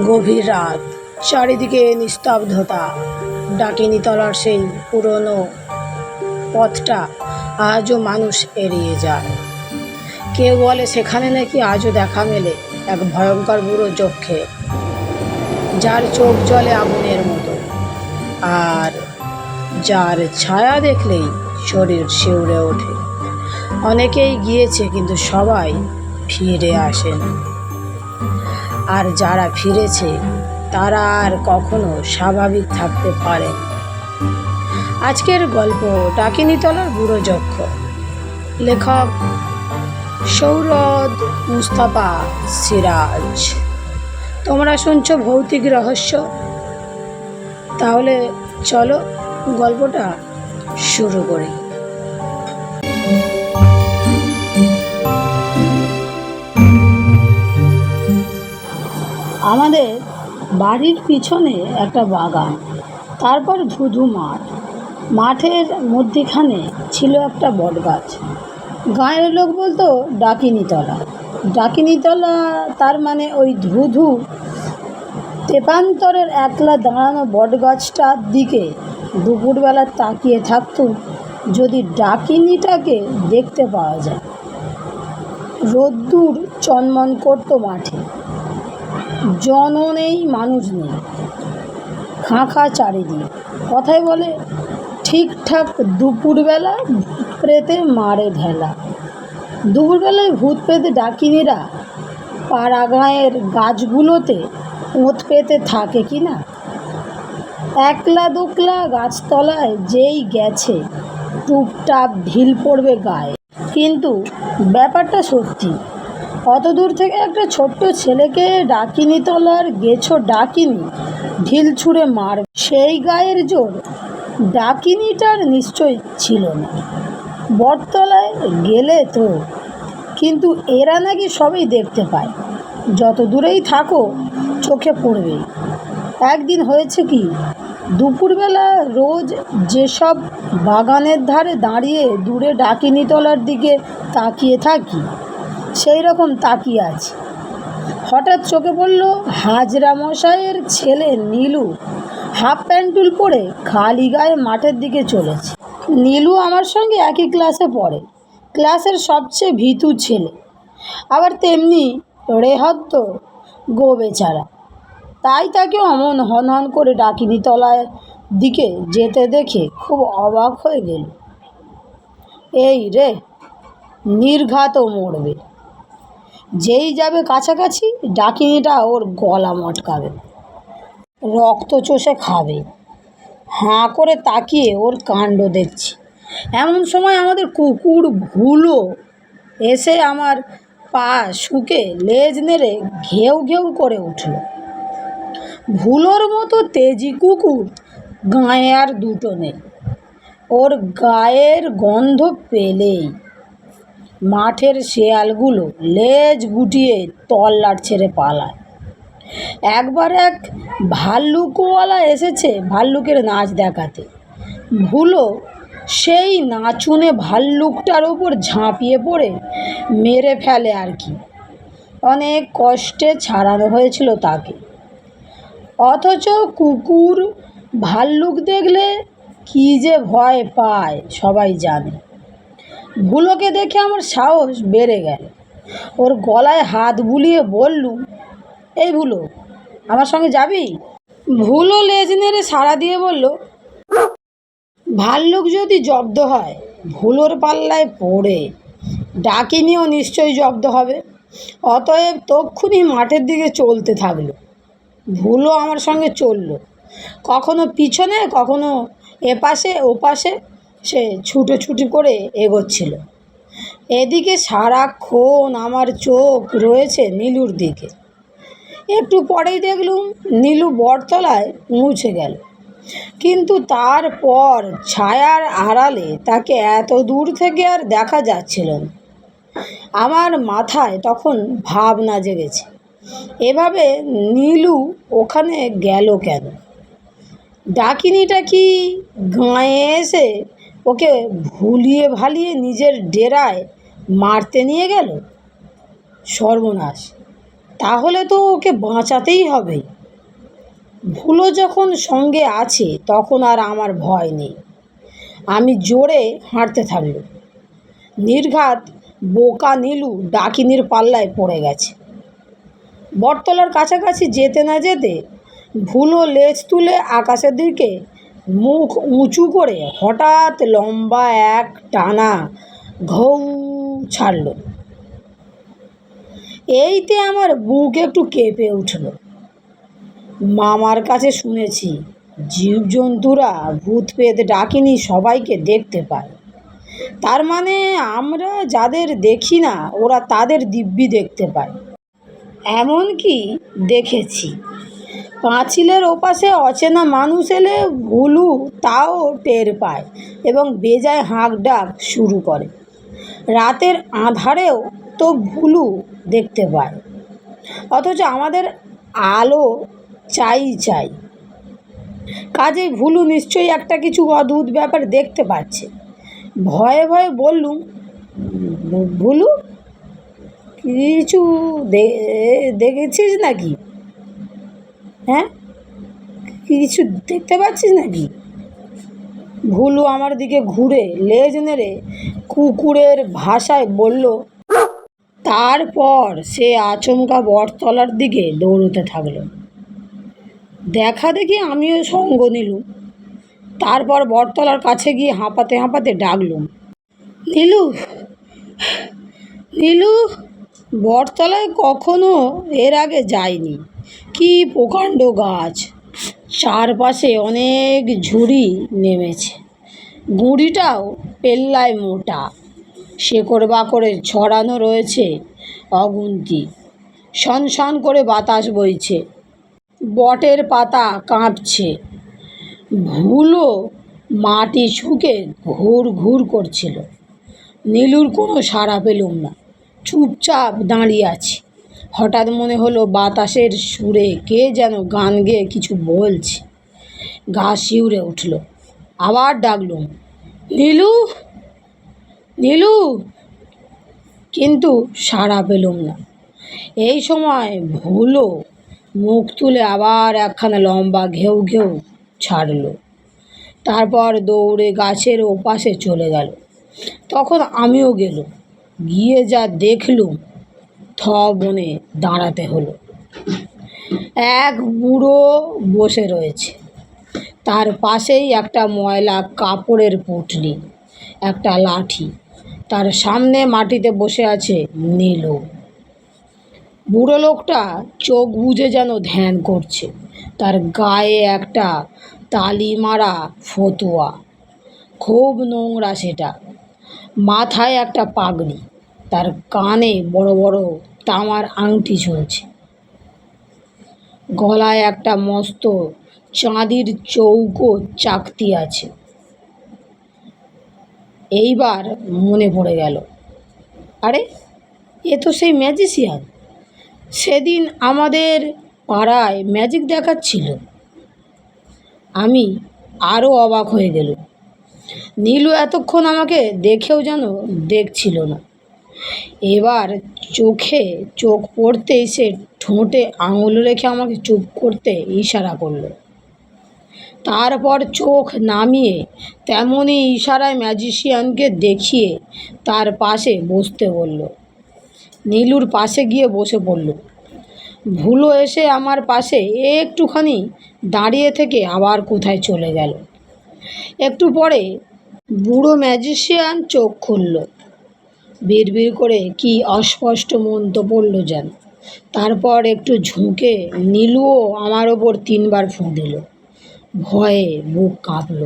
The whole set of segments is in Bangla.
গভীর রাত, চারিদিকে নিস্তব্ধতা। ডাকিনীতলার সেই পুরনো পথটা আজও মানুষ এড়িয়ে যায়। কেউ বলে সেখানে নাকি আজও দেখা মেলে এক ভয়ঙ্কর বুড়ো যক্ষে, যার চোখ জ্বলে আগুনের মতো, আর যার ছায়া দেখলেই শরীর শিউরে ওঠে। অনেকেই গিয়েছে, কিন্তু সবাই ফিরে আসেনি। আর যারা ফিরেছে তারা আর কখনো স্বাভাবিক থাকতে পারে। আজকের গল্প ডাকিনীতলার বুড়ো যক্ষ। লেখক সৌরদ মুস্তাফা সিরাজ। তোমরা শুনছো ভৌতিক রহস্য। তাহলে চলো গল্পটা শুরু করি। আমাদের বাড়ির পিছনে একটা বাগান, তারপর ধুধু মাঠ। মাঠের মধ্যেখানে ছিল একটা বটগাছ। গাঁয়ের লোক বলতো ডাকিনীতলা। ডাকিনীতলা তার মানে ওই ধুধু তেপান্তরের একলা দাঁড়ানো বটগাছটার দিকে দুপুরবেলা তাকিয়ে থাকতুম যদি ডাকিনীটাকে দেখতে পাওয়া যায়। রোদ্দুর চনমন করতো মাঠে, জন নেই, মানুষ নেই, খাঁ চারিদিক। কথায় বলে ঠিকঠাক দুপুরবেলা ভূত প্রেতে মারে ঢেলা। দুপুরবেলায় ভূত প্রেতে ডাকিনীরা পাড়া গাঁয়ের গাছগুলোতে ওঁত পেতে থাকে কি না। একলা দোকলা গাছতলায় যেই গেছে টুপটাপ ঢিল পড়বে গায়ে। কিন্তু ব্যাপারটা সত্যি। অত দূর থেকে একটা ছোট্ট ছেলেকে ডাকিনীতলার গেছো ডাকিনী ঢিল ছুঁড়ে মার, সেই গায়ের জোর ডাকিনীটার নিশ্চয় ছিল না। বটতলায় গেলে তো, কিন্তু এরা নাকি সবই দেখতে পায়, যত দূরেই থাকো চোখে পড়বে। একদিন হয়েছে কি, দুপুরবেলা রোজ যেসব বাগানের ধারে দাঁড়িয়ে দূরে ডাকিনীতলার দিকে তাকিয়ে থাকি, সেই রকম তাকিয়ে আছি। হঠাৎ চোখে পড়ল হাজরা মশাইয়ের ছেলে নীলু হাফ প্যান্টুল পরে খালি গায়ে মাঠের দিকে চলেছে। নীলু আমার সঙ্গে একই ক্লাসে পড়ে, ক্লাসের সবচেয়ে ভীতু ছেলে, আবার তেমনি রেহদ্দ গো বেচারা। তাই তাকে অমন হন করে ডাকিনীতলার দিকে যেতে দেখে খুব অবাক হয়ে গেল। এই রে, নির্ঘাত মরবে। যেই যাবে কাছাকাছি ডাকিনীটা ওর গলা মটকাবে, রক্ত চষে খাবে। হাঁ করে তাকিয়ে ওর কাণ্ড দেখছি। এমন সময় আমাদের কুকুর ভুলো এসে আমার পা শুকে লেজ নেড়ে ঘেউ ঘেউ করে উঠল। ভুলোর মতো তেজি কুকুর গাঁয়ে আর দুটো নেই। ওর গায়ের গন্ধ পেলেই মাঠের শেয়ালগুলো লেজ গুটিয়ে তল্লাট ছেড়ে পালায়। একবার এক ভাল্লুকওয়ালা এসেছে ভাল্লুকের নাচ দেখাতে। ভুলো সেই নাচুনে ভাল্লুকটার উপর ঝাঁপিয়ে পড়ে মেরে ফেলে আর কি। অনেক কষ্টে ছাড়ানো হয়েছিল তাকে। অথচ কুকুর ভাল্লুক দেখলে কী যে ভয় পায় সবাই জানে। ভুলোকে দেখে আমার সাহস বেড়ে গেল। ওর গলায় হাত বুলিয়ে বললুম, এই ভুলো, আমার সঙ্গে যাবি? ভুলো লেজ নেড়ে সাড়া দিয়ে বলল, ভাল্লুক যদি জব্দ হয় ভুলোর পাল্লায় পড়ে ডাকিনিও নিশ্চয়ই জব্দ হবে। অতএব তক্ষুনি মাঠের দিকে চলতে থাকলো। ভুলো আমার সঙ্গে চলল, কখনো পিছনে কখনো এপাশে ওপাশে। সে ছুটোছুটি করে এগোচ্ছিল। এদিকে সারাক্ষণ আমার চোখ রয়েছে নীলুর দিকে। একটু পরেই দেখলুম নীলু বটতলায় পৌঁছে গেল, কিন্তু তারপর ছায়ার আড়ালে তাকে এত দূর থেকে আর দেখা যাচ্ছিল না। আমার মাথায় তখন ভাবনা জেগেছে, এভাবে নীলু ওখানে গেল কেন? ডাকিনীটা কি গাঁয়ে এসে ওকে ভুলিয়ে ভালিয়ে নিজের ডেরায় মারতে নিয়ে গেল? সর্বনাশ! তাহলে তো ওকে বাঁচাতেই হবে। ভুলো যখন সঙ্গে আছে তখন আর আমার ভয় নেই। আমি জোরে হাঁটতে থাকলাম। নির্ঘাত বোকা নীলু ডাকিনীর পাল্লায় পড়ে গেছে। বটতলার কাছাকাছি যেতে না যেতে ভুলো লেজ তুলে আকাশের দিকে মুখ উঁচু করে হঠাৎ লম্বা এক টানা ঘৌ ছাড়ল। এইতে আমার বুক একটু কেঁপে উঠল। মামার কাছে শুনেছি জীবজন্তুরা ভূত পেত ডাকিনী সবাইকে দেখতে পায়। তার মানে আমরা যাদের দেখি না ওরা তাদের দিব্যি দেখতে পায়। এমনকি দেখেছি পাঁচিলের ওপাশে অচেনা মানুষ এলে ভুলু তাও টের পায় এবং বেজায় হাঁক ডাক শুরু করে। রাতের আঁধারেও তো ভুলু দেখতে পায়, অথচ আমাদের আলো চাই। কাজেই ভুলু নিশ্চয়ই একটা কিছু অদ্ভুত ব্যাপার দেখতে পাচ্ছে। ভয়ে ভয়ে বললুম, ভুলু, কিছু দেখেছিস নাকি? হ্যাঁ, কিছু দেখতে পাচ্ছিস নাকি? ভুলু আমার দিকে ঘুরে লেজ নেড়ে কুকুরের ভাষায় বলল। তারপর সে আচমকা বটতলার দিকে দৌড়তে থাকলো। দেখা দেখি আমিও সঙ্গ নিলুম। তারপর বটতলার কাছে গিয়ে হাঁপাতে হাঁপাতে ডাকলুম, নীলু, নীলু। বটতলায় কখনো এর আগে যায়নি। কি প্রকাণ্ড গাছ, চারপাশে অনেক ঝুড়ি নেমেছে। গুঁড়িটাও পেল্লায় মোটা, শেকড় বাকড়ে ছড়ানো রয়েছে অগুন্তি। সনসন করে বাতাস বইছে, বটের পাতা কাঁপছে। ভুলো মাটি ছুঁকে ঘুর ঘুর করছিল। নীলুর কোনো সাড়া পেলুম না, চুপচাপ দাঁড়িয়ে আছি। হঠাৎ মনে হলো বাতাসের সুরে কে যেন গান গেয়ে কিছু বলছে। গা শিউরে উঠল। আবার ডাকলুম, নীলু, নীলু, কিন্তু সাড়া পেলুম না। এই সময় ভুলো মুখ তুলে আবার একখানা লম্বা ঘেউ ঘেউ ছাড়ল। তারপর দৌড়ে গাছের ওপাশে চলে গেল। তখন আমিও গেলুম। গিয়ে যা দেখলুম থ বনে দাঁড়াতে হলো। এক বুড়ো বসে রয়েছে, তার পাশেই একটা ময়লা কাপড়ের পুঁটলি, একটা লাঠি। তার সামনে মাটিতে বসে আছে নীলু। বুড়ো লোকটা চোখ বুজে যেন ধ্যান করছে। তার গায়ে একটা তালি মারা ফতুয়া, খুব নোংরা সেটা। মাথায় একটা পাগড়ি, তার কানে বড় বড় তামার আংটি ঝুলছে। গলায় একটা মস্ত চাঁদির চৌকো চাকতি আছে। এইবার মনে পড়ে গেল, আরে এ তো সেই ম্যাজিশিয়ান, সেদিন আমাদের পাড়ায় ম্যাজিক দেখাচ্ছিল। আমি আরও অবাক হয়ে গেলুম। নীলু এতক্ষণ আমাকে দেখেও যেন দেখছিল না। এবার চোখে চোখ পড়তেই সে ঠোঁটে আঙুল রেখে আমাকে চুপ করতে ইশারা করলো। তারপর চোখ নামিয়ে তেমনই ইশারায় ম্যাজিশিয়ানকে দেখিয়ে তার পাশে বসতে বলল। নীলুর পাশে গিয়ে বসে পড়ল। ভুলো এসে আমার পাশে একটুখানি দাঁড়িয়ে থেকে আবার কোথায় চলে গেল। একটু পরে বুড়ো ম্যাজিশিয়ান চোখ খুলল। বিড়বিড় করে কি অস্পষ্ট মন্ত্র পড়ল যেন। তারপর একটু ঝুঁকে নীলুও আমার ওপর 3 বার ফুঁ দিল। ভয়ে বুক কাঁপল।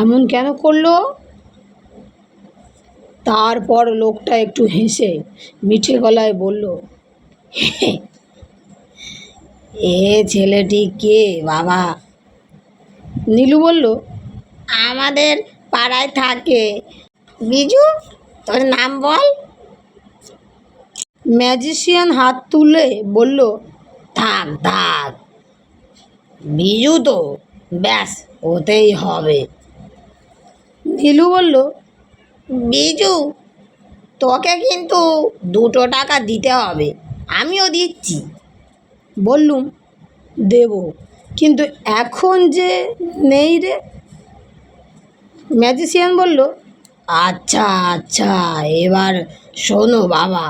এমন কেন করলো? তারপর লোকটা একটু হেসে মিঠে গলায় বলল, এ ছেলেটি কে বাবা? নীলু বলল, আমাদের পাড়ায় থাকে। বিজু, তোর নাম বল। ম্যাজিশিয়ান হাত তুলে বলল, থাক থাক, বিজু তো, ব্যাস ওতেই হবে। নীলু বলল, বিজু, তোকে কিন্তু 2 টাকা দিতে হবে। আমিও দিচ্ছি। বললুম, দেব, কিন্তু এখন যে নেই রে। ম্যাজিশিয়ান বলল, আচ্ছা আচ্ছা, এবার শোনো বাবা,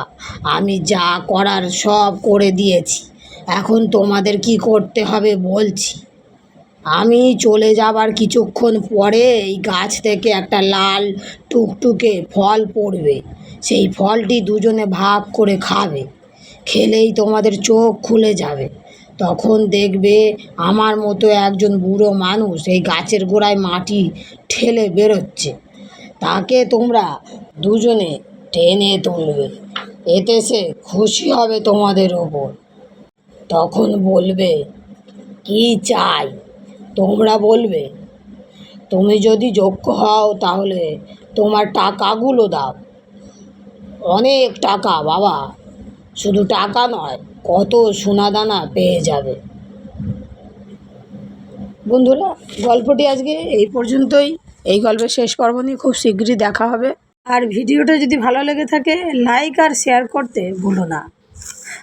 আমি যা করার সব করে দিয়েছি, এখন তোমাদের কি করতে হবে বলছি। আমি চলে যাবার কিছুক্ষণ পরে এই গাছ থেকে একটা লাল টুকটুকে ফল পড়বে, সেই ফলটি দুজনে ভাগ করে খাবে, খেলেই তোমাদের চোখ খুলে যাবে। তখন দেখবে আমার মতো একজন বুড়ো মানুষ এই গাছের গোড়ায় মাটি ঠেলে বেরোচ্ছে, তাকে তোমরা দুজনে টেনে তুলবে, এতে সে খুশি হবে তোমাদের ওপর। তখন বলবে, কি চাই? তোমরা বলবে। তুমি যদি যোগ্য হও তাহলে তোমার টাকাগুলো দাও। অনেক টাকা বাবা, শুধু টাকা নয়, কত সোনাদানা পেয়ে যাবে। বন্ধুরা, গল্পটি আজকে এই পর্যন্তই। এই গল্পের শেষ পর্ব নিয়ে খুব শীঘ্রই দেখা হবে। আর ভিডিওটা যদি ভালো লেগে থাকে, লাইক আর শেয়ার করতে ভুলো না।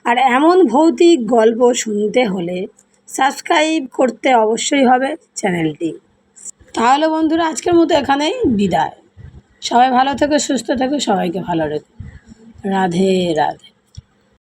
আর এমন ভৌতিক গল্প শুনতে হলে সাবস্ক্রাইব করতে অবশ্যই হবে চ্যানেলটি। তাহলে বন্ধুরা, আজকের মতো এখানেই বিদায়। সবাই ভালো থেকো, সুস্থ থেকো, সবাইকে ভালো রেখো। রাধে রাধে।